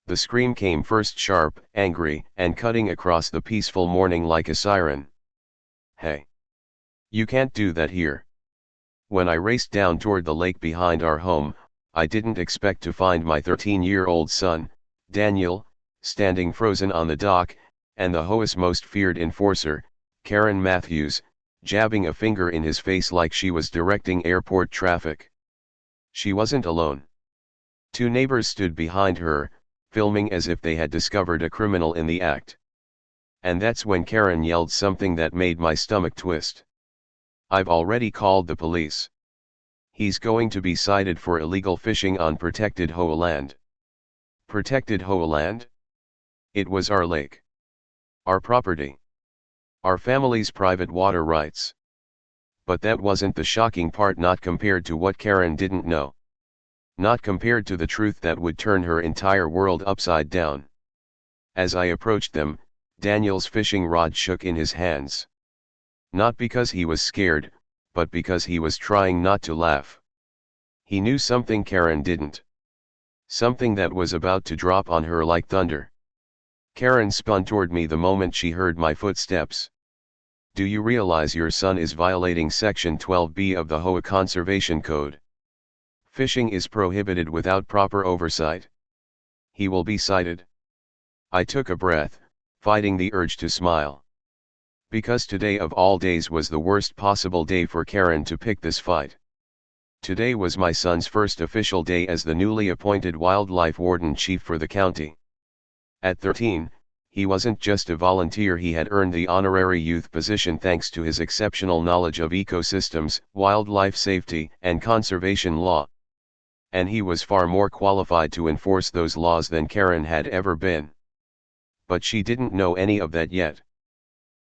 The scream came first sharp, angry, and cutting across the peaceful morning like a siren. "Hey! You can't do that here." When I raced down toward the lake behind our home, I didn't expect to find my 13-year-old son, Daniel, standing frozen on the dock, and the HOA's most feared enforcer, Karen Matthews, jabbing a finger in his face like she was directing airport traffic. She wasn't alone. 2 neighbors stood behind her, filming as if they had discovered a criminal in the act. And that's when Karen yelled something that made my stomach twist. "I've already called the police. He's going to be cited for illegal fishing on protected HOA land." Protected HOA land? It was our lake. Our property. Our family's private water rights. But that wasn't the shocking part, not compared to what Karen didn't know. Not compared to the truth that would turn her entire world upside down. As I approached them, Daniel's fishing rod shook in his hands. Not because he was scared, but because he was trying not to laugh. He knew something Karen didn't. Something that was about to drop on her like thunder. Karen spun toward me the moment she heard my footsteps. "Do you realize your son is violating Section 12B of the HOA Conservation Code? Fishing is prohibited without proper oversight. He will be cited." I took a breath, fighting the urge to smile. Because today of all days was the worst possible day for Karen to pick this fight. Today was my son's first official day as the newly appointed wildlife warden chief for the county. At 13, he wasn't just a volunteer, he had earned the honorary youth position thanks to his exceptional knowledge of ecosystems, wildlife safety, and conservation law. And he was far more qualified to enforce those laws than Karen had ever been. But she didn't know any of that yet.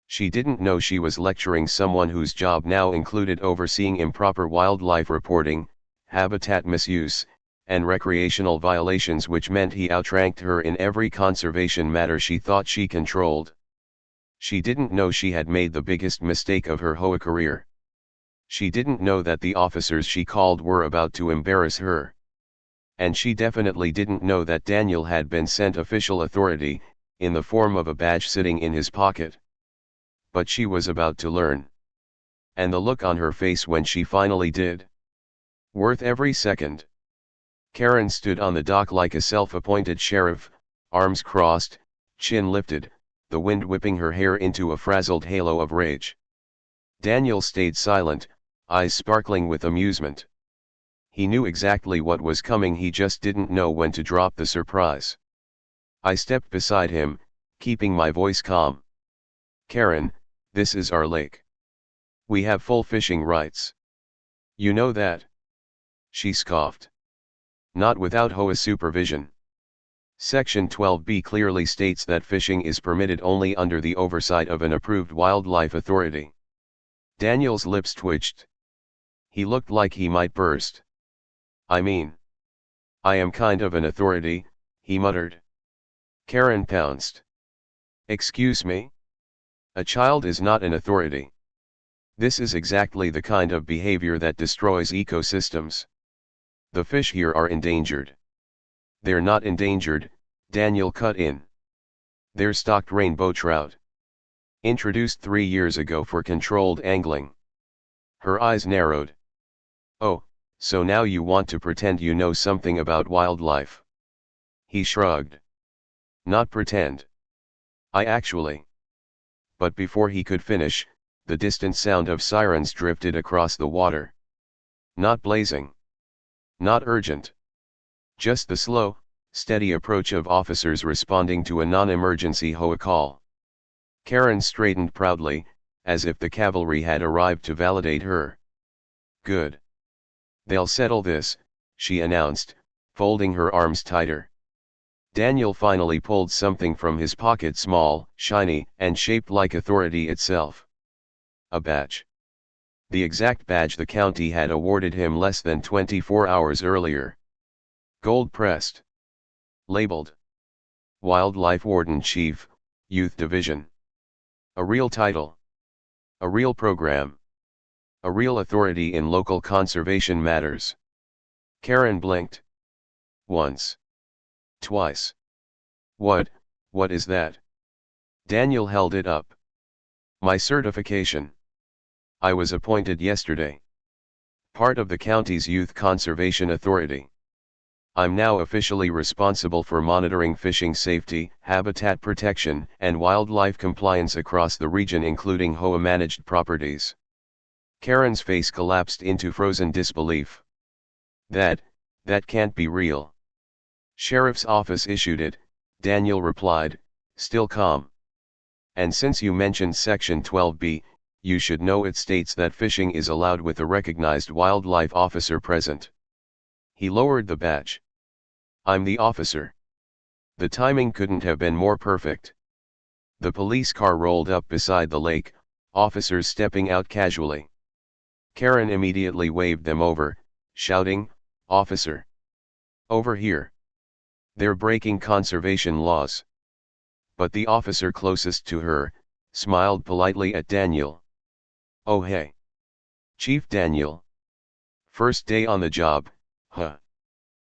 She didn't know she was lecturing someone whose job now included overseeing improper wildlife reporting, habitat misuse, and recreational violations, which meant he outranked her in every conservation matter she thought she controlled. She didn't know she had made the biggest mistake of her HOA career. She didn't know that the officers she called were about to embarrass her. And she definitely didn't know that Daniel had been sent official authority, in the form of a badge sitting in his pocket. But she was about to learn. And the look on her face when she finally did. Worth every second. Karen stood on the dock like a self-appointed sheriff, arms crossed, chin lifted, the wind whipping her hair into a frazzled halo of rage. Daniel stayed silent, eyes sparkling with amusement. He knew exactly what was coming, he just didn't know when to drop the surprise. I stepped beside him, keeping my voice calm. "Karen, this is our lake. We have full fishing rights. You know that?" She scoffed. "Not without HOA supervision. Section 12B clearly states that fishing is permitted only under the oversight of an approved wildlife authority." Daniel's lips twitched. He looked like he might burst. "I mean, I am kind of an authority," he muttered. Karen pounced. "Excuse me? A child is not an authority. This is exactly the kind of behavior that destroys ecosystems. The fish here are endangered." "They're not endangered," Daniel cut in. "They're stocked rainbow trout. Introduced 3 years ago for controlled angling." Her eyes narrowed. "Oh, so now you want to pretend you know something about wildlife?" He shrugged. "Not pretend. I actually." But before he could finish, the distant sound of sirens drifted across the water. Not blazing. Not urgent. Just the slow, steady approach of officers responding to a non-emergency HOA call. Karen straightened proudly, as if the cavalry had arrived to validate her. "Good. They'll settle this," she announced, folding her arms tighter. Daniel finally pulled something from his pocket, small, shiny, and shaped like authority itself. A badge. The exact badge the county had awarded him less than 24 hours earlier. Gold-pressed. Labeled. Wildlife Warden Chief, Youth Division. A real title. A real program. A real authority in local conservation matters. Karen blinked. Once. Twice. What is that? Daniel held it up. My certification. I was appointed yesterday. Part of the county's Youth Conservation Authority. I'm now officially responsible for monitoring fishing safety, habitat protection, and wildlife compliance across the region, including HOA managed properties. Karen's face collapsed into frozen disbelief. That can't be real. Sheriff's office issued it, Daniel replied, still calm. And since you mentioned Section 12B, you should know it states that fishing is allowed with a recognized wildlife officer present. He lowered the badge. I'm the officer. The timing couldn't have been more perfect. The police car rolled up beside the lake, officers stepping out casually. Karen immediately waved them over, shouting, "Officer! Over here! They're breaking conservation laws." But the officer closest to her, smiled politely at Daniel. "Oh hey! Chief Daniel. First day on the job, huh?"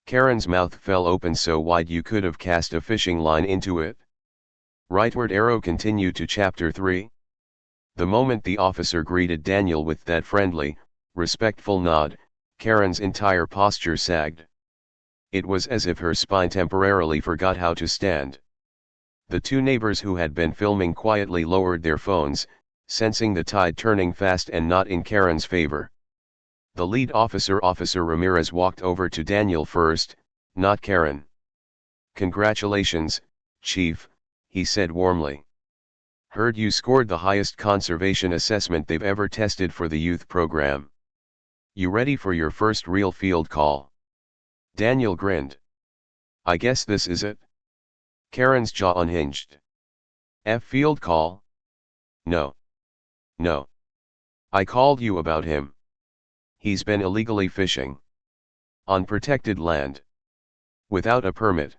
Karen's mouth fell open so wide you could have cast a fishing line into it. Rightward arrow continue to chapter 3. The moment the officer greeted Daniel with that friendly, respectful nod, Karen's entire posture sagged. It was as if her spine temporarily forgot how to stand. The two neighbors who had been filming quietly lowered their phones, sensing the tide turning fast and not in Karen's favor. The lead officer, Officer Ramirez, walked over to Daniel first, not Karen. "Congratulations, Chief," he said warmly. "Heard you scored the highest conservation assessment they've ever tested for the youth program. You ready for your first real field call?" Daniel grinned. "I guess this is it." Karen's jaw unhinged. "Field call? No. No. I called you about him. He's been illegally fishing. On protected land. Without a permit."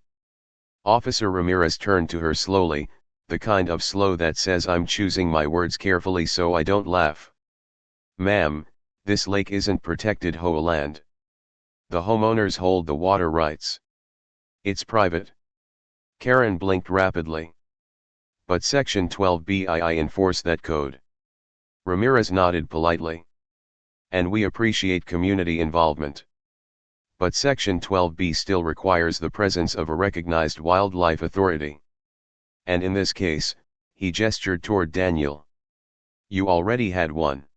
Officer Ramirez turned to her slowly, the kind of slow that says I'm choosing my words carefully so I don't laugh. "Ma'am, this lake isn't protected HOA land. The homeowners hold the water rights. It's private." Karen blinked rapidly. "But Section 12BII enforce that code." Ramirez nodded politely. "And we appreciate community involvement. But Section 12B still requires the presence of a recognized wildlife authority. And in this case," he gestured toward Daniel. "You already had one."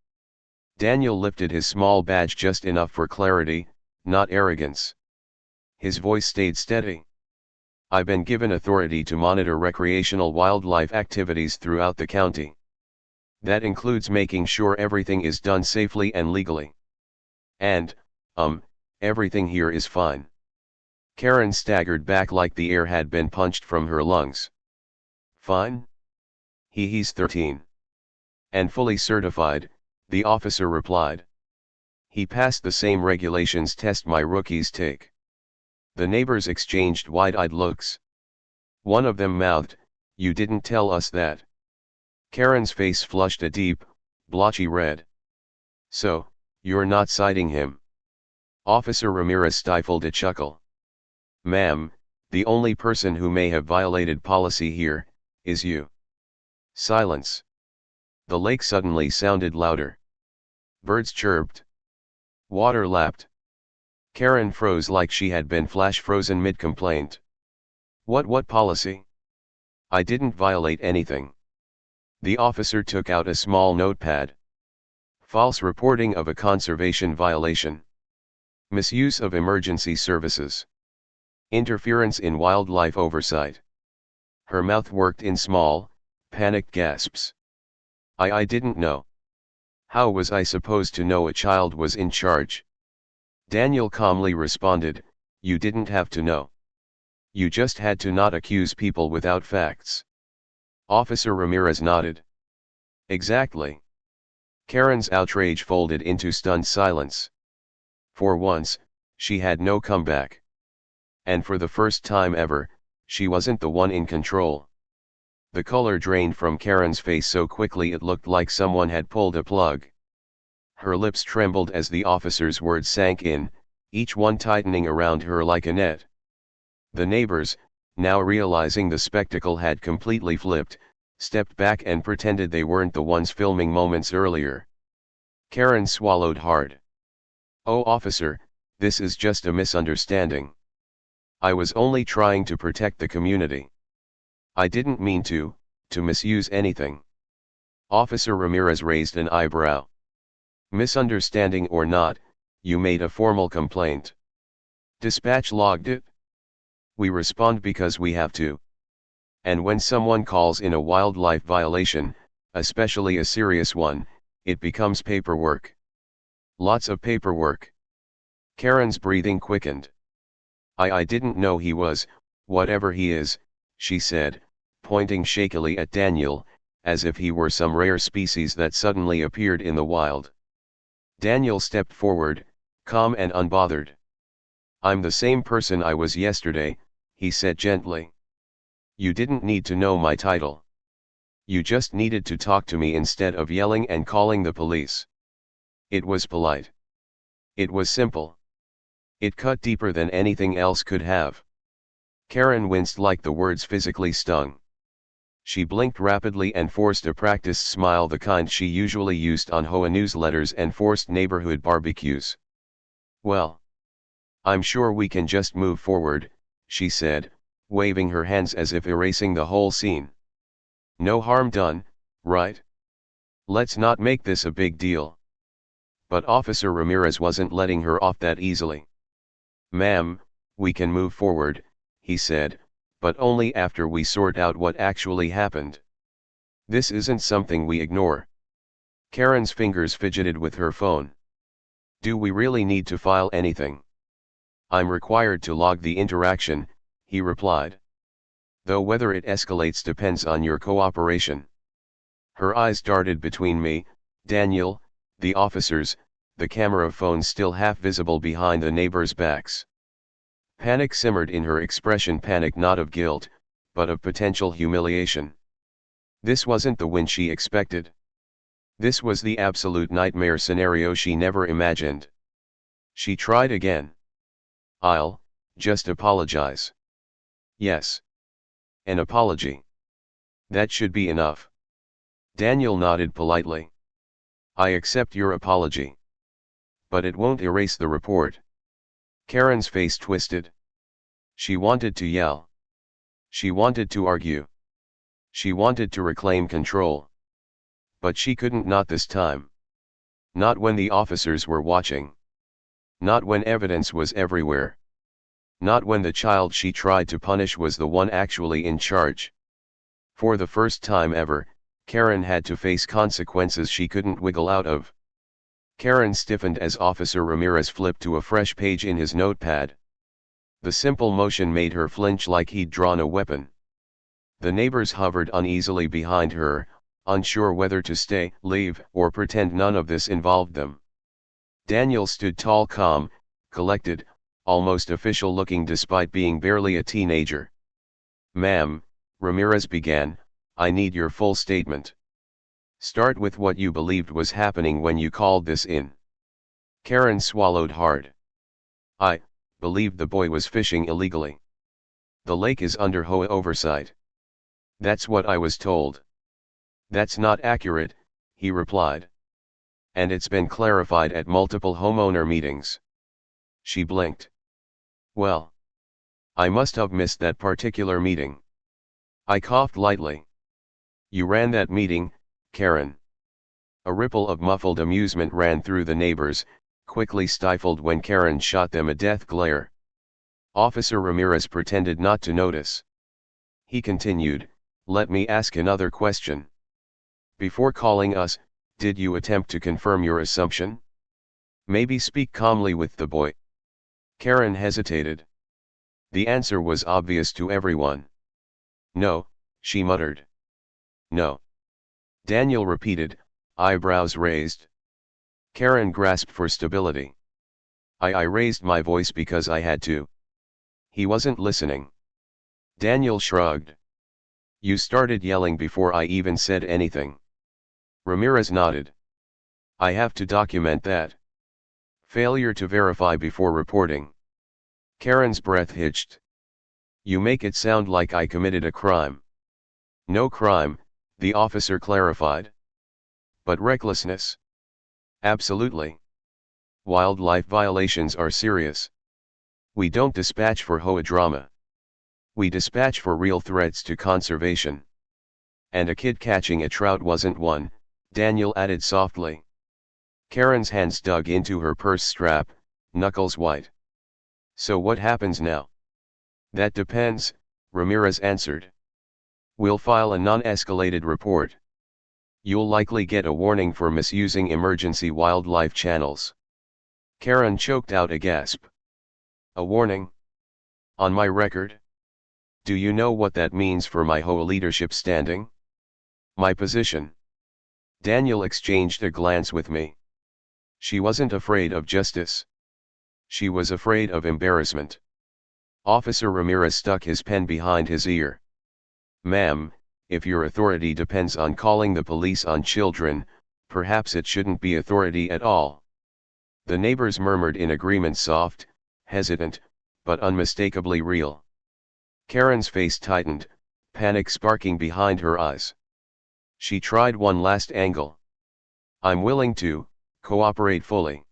Daniel lifted his small badge just enough for clarity, not arrogance. His voice stayed steady. "I've been given authority to monitor recreational wildlife activities throughout the county. That includes making sure everything is done safely and legally. And, everything here is fine." Karen staggered back like the air had been punched from her lungs. "Fine? He's 13. And fully certified," the officer replied. "He passed the same regulations test my rookies take." The neighbors exchanged wide-eyed looks. One of them mouthed, "You didn't tell us that." Karen's face flushed a deep, blotchy red. "So, you're not citing him?" Officer Ramirez stifled a chuckle. "Ma'am, the only person who may have violated policy here, is you." Silence. The lake suddenly sounded louder. Birds chirped. Water lapped. Karen froze like she had been flash-frozen mid-complaint. What policy? I didn't violate anything." The officer took out a small notepad. "False reporting of a conservation violation. Misuse of emergency services. Interference in wildlife oversight." Her mouth worked in small, panicked gasps. I didn't know. How was I supposed to know a child was in charge?" Daniel calmly responded, "You didn't have to know. You just had to not accuse people without facts." Officer Ramirez nodded. "Exactly." Karen's outrage folded into stunned silence. For once, she had no comeback. And for the first time ever, she wasn't the one in control. The color drained from Karen's face so quickly it looked like someone had pulled a plug. Her lips trembled as the officer's words sank in, each one tightening around her like a net. The neighbors, now realizing the spectacle had completely flipped, stepped back and pretended they weren't the ones filming moments earlier. Karen swallowed hard. "Oh, officer, this is just a misunderstanding. I was only trying to protect the community. I didn't mean to misuse anything." Officer Ramirez raised an eyebrow. "Misunderstanding or not, you made a formal complaint. Dispatch logged it. We respond because we have to. And when someone calls in a wildlife violation, especially a serious one, it becomes paperwork. Lots of paperwork." Karen's breathing quickened. I didn't know he was, whatever he is," she said, pointing shakily at Daniel, as if he were some rare species that suddenly appeared in the wild. Daniel stepped forward, calm and unbothered. "I'm the same person I was yesterday," he said gently. "You didn't need to know my title. You just needed to talk to me instead of yelling and calling the police." It was polite. It was simple. It cut deeper than anything else could have. Karen winced like the words physically stung. She blinked rapidly and forced a practiced smile, the kind she usually used on HOA newsletters and forced neighborhood barbecues. "Well, I'm sure we can just move forward," she said, waving her hands as if erasing the whole scene. "No harm done, right? Let's not make this a big deal." But Officer Ramirez wasn't letting her off that easily. "Ma'am, we can move forward," he said, "but only after we sort out what actually happened. This isn't something we ignore." Karen's fingers fidgeted with her phone. "Do we really need to file anything?" "I'm required to log the interaction," he replied. "Though whether it escalates depends on your cooperation." Her eyes darted between me, Daniel, the officers, the camera phone still half visible behind the neighbors' backs. Panic simmered in her expression, panic not of guilt, but of potential humiliation. This wasn't the win she expected. This was the absolute nightmare scenario she never imagined. She tried again. "I'll just apologize." "Yes. An apology. That should be enough." Daniel nodded politely. "I accept your apology. But it won't erase the report." Karen's face twisted. She wanted to yell. She wanted to argue. She wanted to reclaim control. But she couldn't, not this time. Not when the officers were watching. Not when evidence was everywhere. Not when the child she tried to punish was the one actually in charge. For the first time ever, Karen had to face consequences she couldn't wiggle out of. Karen stiffened as Officer Ramirez flipped to a fresh page in his notepad. The simple motion made her flinch like he'd drawn a weapon. The neighbors hovered uneasily behind her, unsure whether to stay, leave, or pretend none of this involved them. Daniel stood tall, calm, collected, almost official looking despite being barely a teenager. "Ma'am," Ramirez began, "I need your full statement. Start with what you believed was happening when you called this in." Karen swallowed hard. "I believed the boy was fishing illegally. The lake is under HOA oversight. That's what I was told." "That's not accurate," he replied. "And it's been clarified at multiple homeowner meetings." She blinked. "Well, I must have missed that particular meeting." I coughed lightly. "You ran that meeting, Karen." A ripple of muffled amusement ran through the neighbors, quickly stifled when Karen shot them a death glare. Officer Ramirez pretended not to notice. He continued, "Let me ask another question. Before calling us, did you attempt to confirm your assumption? Maybe speak calmly with the boy." Karen hesitated. The answer was obvious to everyone. "No," she muttered. "No." Daniel repeated, eyebrows raised. Karen grasped for stability. I raised my voice because I had to." He wasn't listening. Daniel shrugged. "You started yelling before I even said anything." Ramirez nodded. "I have to document that. Failure to verify before reporting." Karen's breath hitched. You make it sound like I committed a crime. No crime, the officer clarified. But recklessness? Absolutely. Wildlife violations are serious. We don't dispatch for HOA drama. We dispatch for real threats to conservation. And a kid catching a trout wasn't one, Daniel added softly. Karen's hands dug into her purse strap, knuckles white. So what happens now? That depends, Ramirez answered. We'll file a non-escalated report. You'll likely get a warning for misusing emergency wildlife channels. Karen choked out a gasp. A warning? On my record? Do you know what that means for my HOA leadership standing? My position? Daniel exchanged a glance with me. She wasn't afraid of justice. She was afraid of embarrassment. Officer Ramirez stuck his pen behind his ear. Ma'am, if your authority depends on calling the police on children, perhaps it shouldn't be authority at all. The neighbors murmured in agreement, soft, hesitant, but unmistakably real. Karen's face tightened, panic sparking behind her eyes. She tried one last angle. I'm willing to cooperate fully.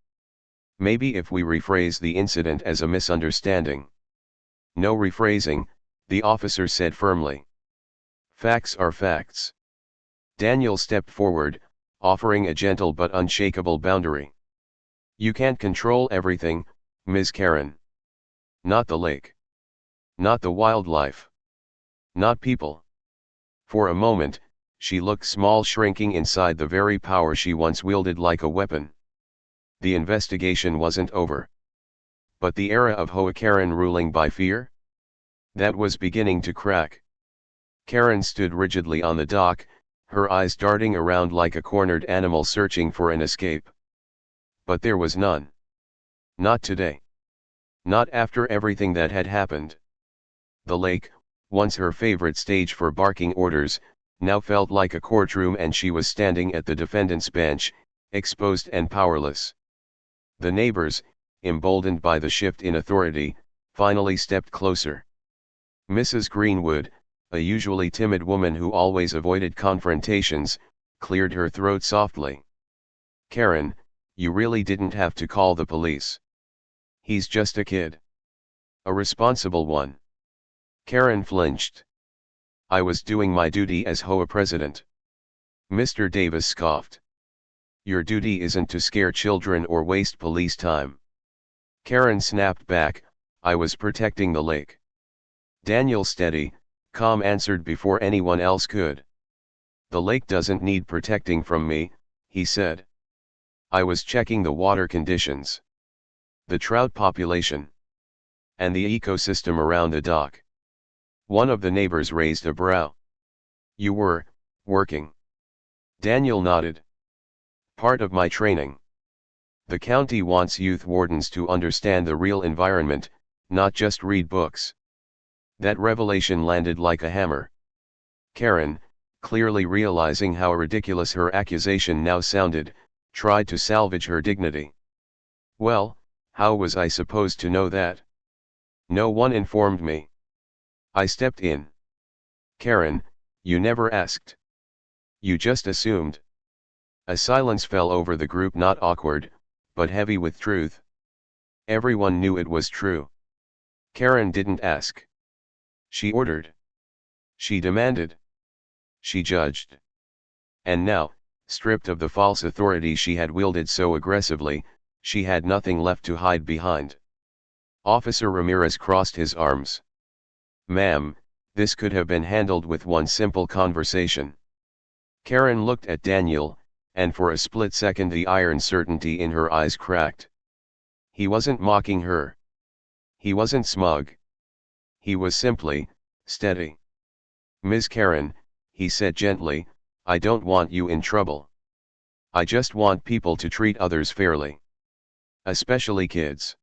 Maybe if we rephrase the incident as a misunderstanding. No rephrasing, the officer said firmly. Facts are facts. Daniel stepped forward, offering a gentle but unshakable boundary. You can't control everything, Ms. Karen. Not the lake. Not the wildlife. Not people. For a moment, she looked small, shrinking inside the very power she once wielded like a weapon. The investigation wasn't over. But the era of HOA Karen ruling by fear? That was beginning to crack. Karen stood rigidly on the dock, her eyes darting around like a cornered animal searching for an escape. But there was none. Not today. Not after everything that had happened. The lake, once her favorite stage for barking orders, now felt like a courtroom, and she was standing at the defendant's bench, exposed and powerless. The neighbors, emboldened by the shift in authority, finally stepped closer. Mrs. Greenwood, a usually timid woman who always avoided confrontations, cleared her throat softly. Karen, you really didn't have to call the police. He's just a kid. A responsible one. Karen flinched. I was doing my duty as HOA president. Mr. Davis scoffed. Your duty isn't to scare children or waste police time. Karen snapped back, I was protecting the lake. Daniel, steady, calm, answered before anyone else could. The lake doesn't need protecting from me, he said. I was checking the water conditions. The trout population. And the ecosystem around the dock. One of the neighbors raised a brow. You were working. Daniel nodded. Part of my training. The county wants youth wardens to understand the real environment, not just read books. That revelation landed like a hammer. Karen, clearly realizing how ridiculous her accusation now sounded, tried to salvage her dignity. Well, how was I supposed to know that? No one informed me. I stepped in. Karen, you never asked. You just assumed. A silence fell over the group, not awkward, but heavy with truth. Everyone knew it was true. Karen didn't ask. She ordered. She demanded. She judged. And now, stripped of the false authority she had wielded so aggressively, she had nothing left to hide behind. Officer Ramirez crossed his arms. Ma'am, this could have been handled with one simple conversation. Karen looked at Daniel, and for a split second the iron certainty in her eyes cracked. He wasn't mocking her. He wasn't smug. He was simply steady. Ms. Karen, he said gently, I don't want you in trouble. I just want people to treat others fairly. Especially kids.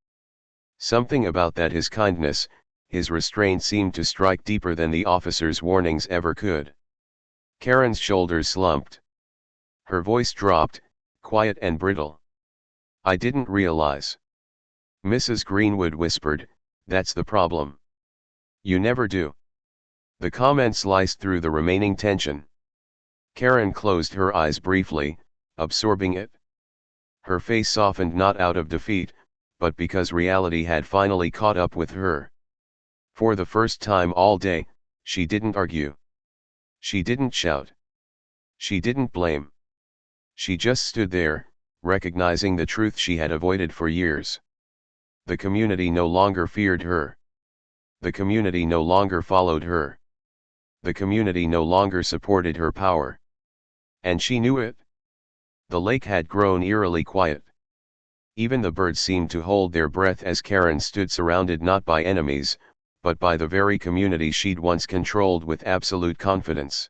Something about that, his kindness, his restraint, seemed to strike deeper than the officer's warnings ever could. Karen's shoulders slumped. Her voice dropped, quiet and brittle. I didn't realize. Mrs. Greenwood whispered, that's the problem. You never do. The comment sliced through the remaining tension. Karen closed her eyes briefly, absorbing it. Her face softened not out of defeat, but because reality had finally caught up with her. For the first time all day, she didn't argue. She didn't shout. She didn't blame. She just stood there, recognizing the truth she had avoided for years. The community no longer feared her. The community no longer followed her. The community no longer supported her power. And she knew it. The lake had grown eerily quiet. Even the birds seemed to hold their breath as Karen stood surrounded not by enemies, but by the very community she'd once controlled with absolute confidence.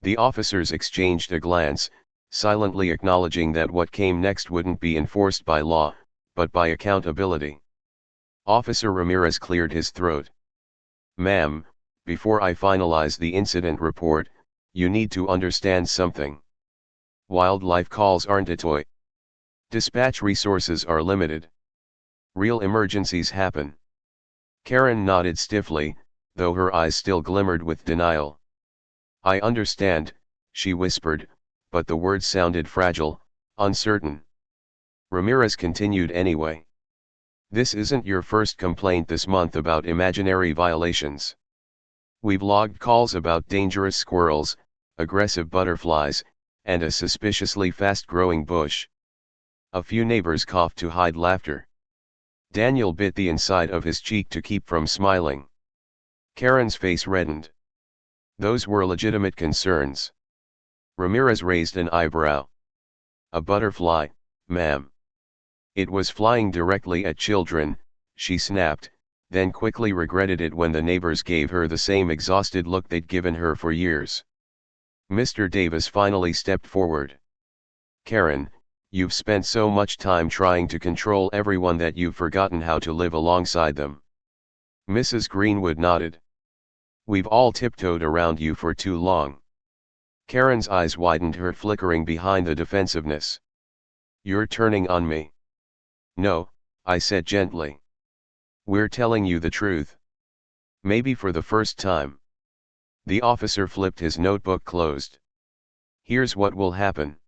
The officers exchanged a glance, silently acknowledging that what came next wouldn't be enforced by law, but by accountability. Officer Ramirez cleared his throat. "Ma'am, before I finalize the incident report, you need to understand something. Wildlife calls aren't a toy. Dispatch resources are limited. Real emergencies happen." Karen nodded stiffly, though her eyes still glimmered with denial. "I understand," she whispered, but the words sounded fragile, uncertain. Ramirez continued anyway. "This isn't your first complaint this month about imaginary violations. We've logged calls about dangerous squirrels, aggressive butterflies, and a suspiciously fast-growing bush." A few neighbors coughed to hide laughter. Daniel bit the inside of his cheek to keep from smiling. Karen's face reddened. Those were legitimate concerns. Ramirez raised an eyebrow. "A butterfly, ma'am." "It was flying directly at children," she snapped, then quickly regretted it when the neighbors gave her the same exhausted look they'd given her for years. Mr. Davis finally stepped forward. "Karen, you've spent so much time trying to control everyone that you've forgotten how to live alongside them." Mrs. Greenwood nodded. "We've all tiptoed around you for too long." Karen's eyes widened, her flickering behind the defensiveness. "You're turning on me." "No," I said gently. "We're telling you the truth. Maybe for the first time." The officer flipped his notebook closed. "Here's what will happen.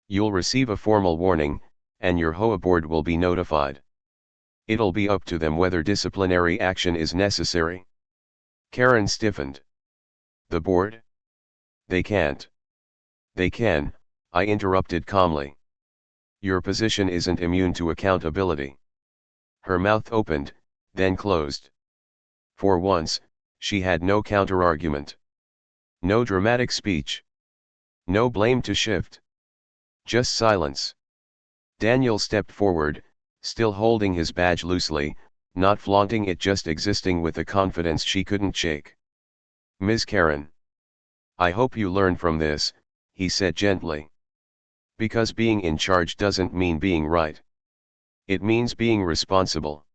You'll receive a formal warning, and your HOA board will be notified. It'll be up to them whether disciplinary action is necessary." Karen stiffened. "The board? They can't." "They can," I interrupted calmly. "Your position isn't immune to accountability." Her mouth opened, then closed. For once, she had no counterargument. No dramatic speech. No blame to shift. Just silence. Daniel stepped forward, still holding his badge loosely, not flaunting it, just existing with a confidence she couldn't shake. "Ms. Karen. I hope you learn from this," he said gently. "Because being in charge doesn't mean being right. It means being responsible."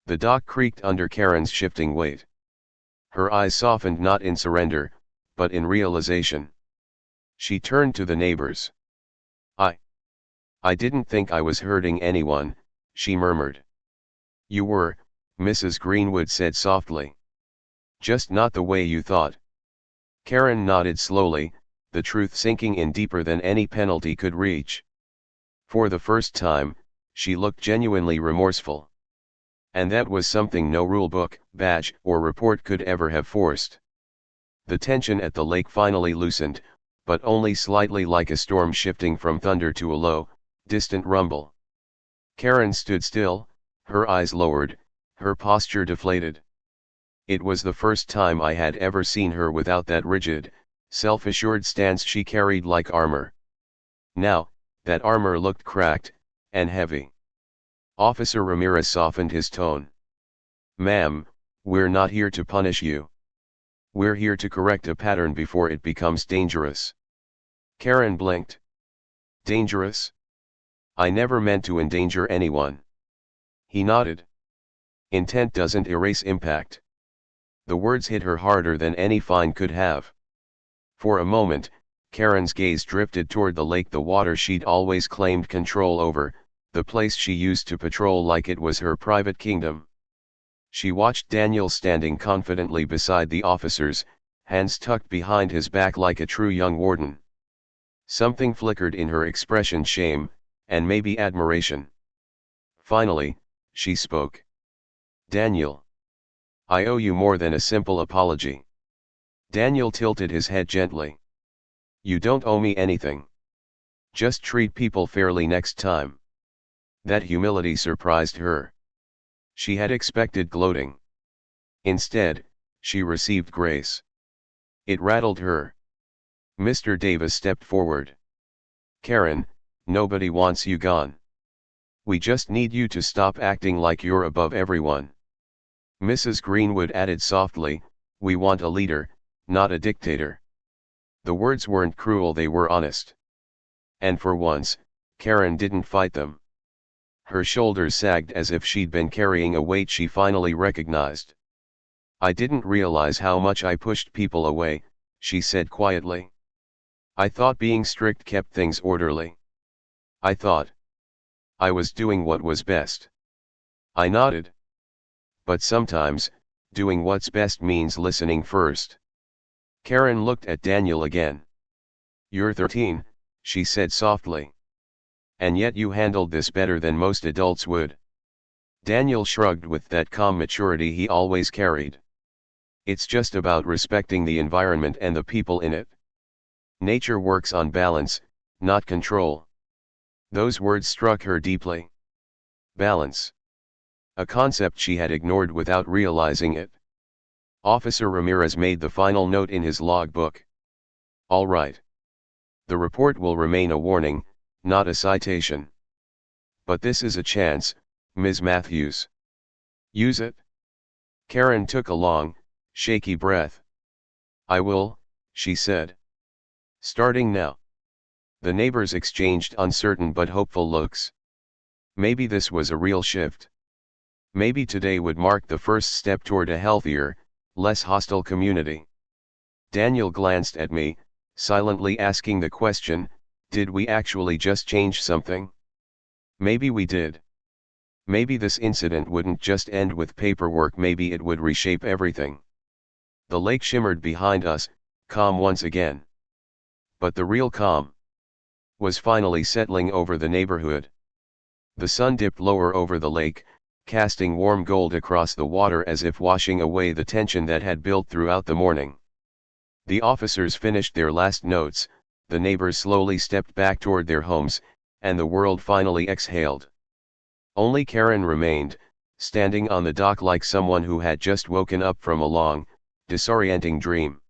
The dock creaked under Karen's shifting weight. Her eyes softened, not in surrender, but in realization. She turned to the neighbors. I didn't think I was hurting anyone," she murmured. "You were," Mrs. Greenwood said softly. "Just not the way you thought." Karen nodded slowly, the truth sinking in deeper than any penalty could reach. For the first time, she looked genuinely remorseful. And that was something no rulebook, badge, or report could ever have forced. The tension at the lake finally loosened, but only slightly, like a storm shifting from thunder to a low, distant rumble. Karen stood still, her eyes lowered, her posture deflated. It was the first time I had ever seen her without that rigid, self-assured stance she carried like armor. Now, that armor looked cracked, and heavy. Officer Ramirez softened his tone. "Ma'am, we're not here to punish you. We're here to correct a pattern before it becomes dangerous." Karen blinked. "Dangerous? I never meant to endanger anyone." He nodded. "Intent doesn't erase impact." The words hit her harder than any fine could have. For a moment, Karen's gaze drifted toward the lake, the water she'd always claimed control over, the place she used to patrol like it was her private kingdom. She watched Daniel standing confidently beside the officers, hands tucked behind his back like a true young warden. Something flickered in her expression, shame, and maybe admiration. Finally, she spoke. Daniel. I owe you more than a simple apology. Daniel tilted his head gently. You don't owe me anything. Just treat people fairly next time. That humility surprised her. She had expected gloating. Instead, she received grace. It rattled her. Mr. Davis stepped forward. Karen, nobody wants you gone. We just need you to stop acting like you're above everyone. Mrs. Greenwood added softly, we want a leader, not a dictator. The words weren't cruel, they were honest. And for once, Karen didn't fight them. Her shoulders sagged as if she'd been carrying a weight she finally recognized. I didn't realize how much I pushed people away, she said quietly. I thought being strict kept things orderly. I thought I was doing what was best. I nodded. But sometimes, doing what's best means listening first. Karen looked at Daniel again. You're 13, she said softly. And yet you handled this better than most adults would. Daniel shrugged with that calm maturity he always carried. It's just about respecting the environment and the people in it. Nature works on balance, not control. Those words struck her deeply. Balance. A concept she had ignored without realizing it. Officer Ramirez made the final note in his logbook. All right. The report will remain a warning, not a citation. But this is a chance, Ms. Matthews. Use it. Karen took a long, shaky breath. I will, she said. Starting now. The neighbors exchanged uncertain but hopeful looks. Maybe this was a real shift. Maybe today would mark the first step toward a healthier, less hostile community. Daniel glanced at me, silently asking the question, did we actually just change something? Maybe we did. Maybe this incident wouldn't just end with paperwork, maybe it would reshape everything. The lake shimmered behind us, calm once again. But the real calm was finally settling over the neighborhood. The sun dipped lower over the lake, casting warm gold across the water as if washing away the tension that had built throughout the morning. The officers finished their last notes, the neighbors slowly stepped back toward their homes, and the world finally exhaled. Only Karen remained, standing on the dock like someone who had just woken up from a long, disorienting dream.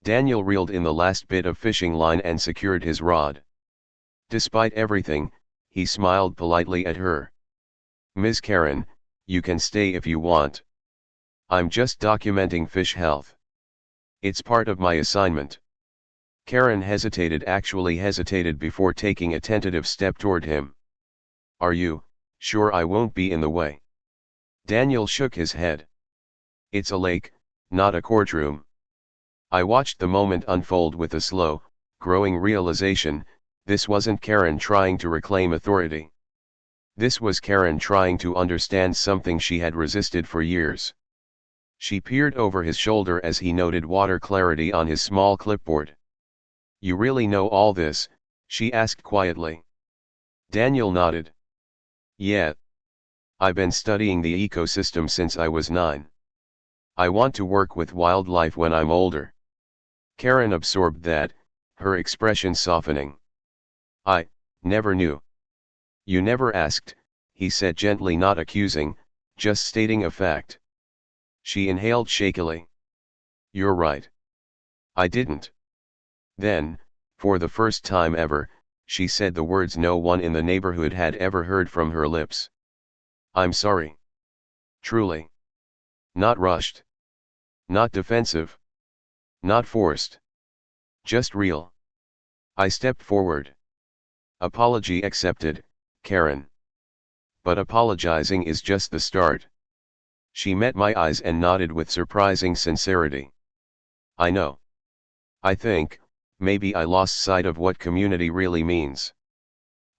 Daniel reeled in the last bit of fishing line and secured his rod. Despite everything, he smiled politely at her. Ms. Karen, you can stay if you want. I'm just documenting fish health. It's part of my assignment. Karen hesitated, actually hesitated before taking a tentative step toward him. Are you sure I won't be in the way? Daniel shook his head. It's a lake, not a courtroom. I watched the moment unfold with a slow, growing realization, this wasn't Karen trying to reclaim authority. This was Karen trying to understand something she had resisted for years. She peered over his shoulder as he noted water clarity on his small clipboard. You really know all this? She asked quietly. Daniel nodded. Yeah. I've been studying the ecosystem since I was 9. I want to work with wildlife when I'm older. Karen absorbed that, her expression softening. I never knew. You never asked, he said gently, not accusing, just stating a fact. She inhaled shakily. You're right. I didn't. Then, for the first time ever, she said the words no one in the neighborhood had ever heard from her lips. I'm sorry. Truly. Not rushed. Not defensive. Not forced. Just real. I stepped forward. Apology accepted, Karen. But apologizing is just the start. She met my eyes and nodded with surprising sincerity. I know. I think, maybe I lost sight of what community really means.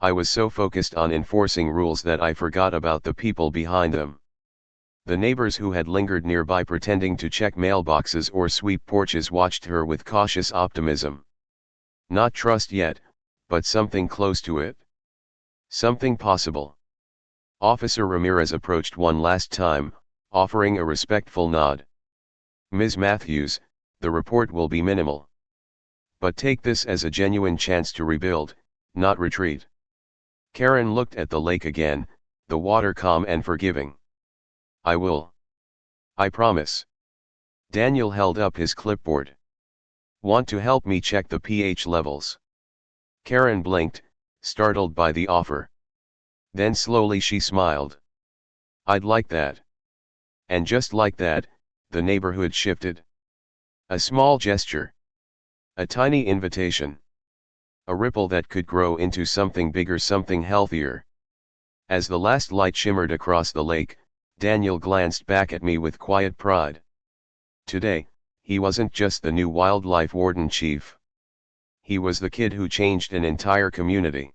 I was so focused on enforcing rules that I forgot about the people behind them. The neighbors who had lingered nearby pretending to check mailboxes or sweep porches watched her with cautious optimism. Not trust yet, but something close to it. Something possible. Officer Ramirez approached one last time, offering a respectful nod. Ms. Matthews, the report will be minimal. But take this as a genuine chance to rebuild, not retreat. Karen looked at the lake again, the water calm and forgiving. I will. I promise. Daniel held up his clipboard. Want to help me check the pH levels? Karen blinked, startled by the offer. Then slowly she smiled. I'd like that. And just like that, the neighborhood shifted. A small gesture. A tiny invitation. A ripple that could grow into something bigger, something healthier. As the last light shimmered across the lake, Daniel glanced back at me with quiet pride. Today, he wasn't just the new wildlife warden chief. He was the kid who changed an entire community.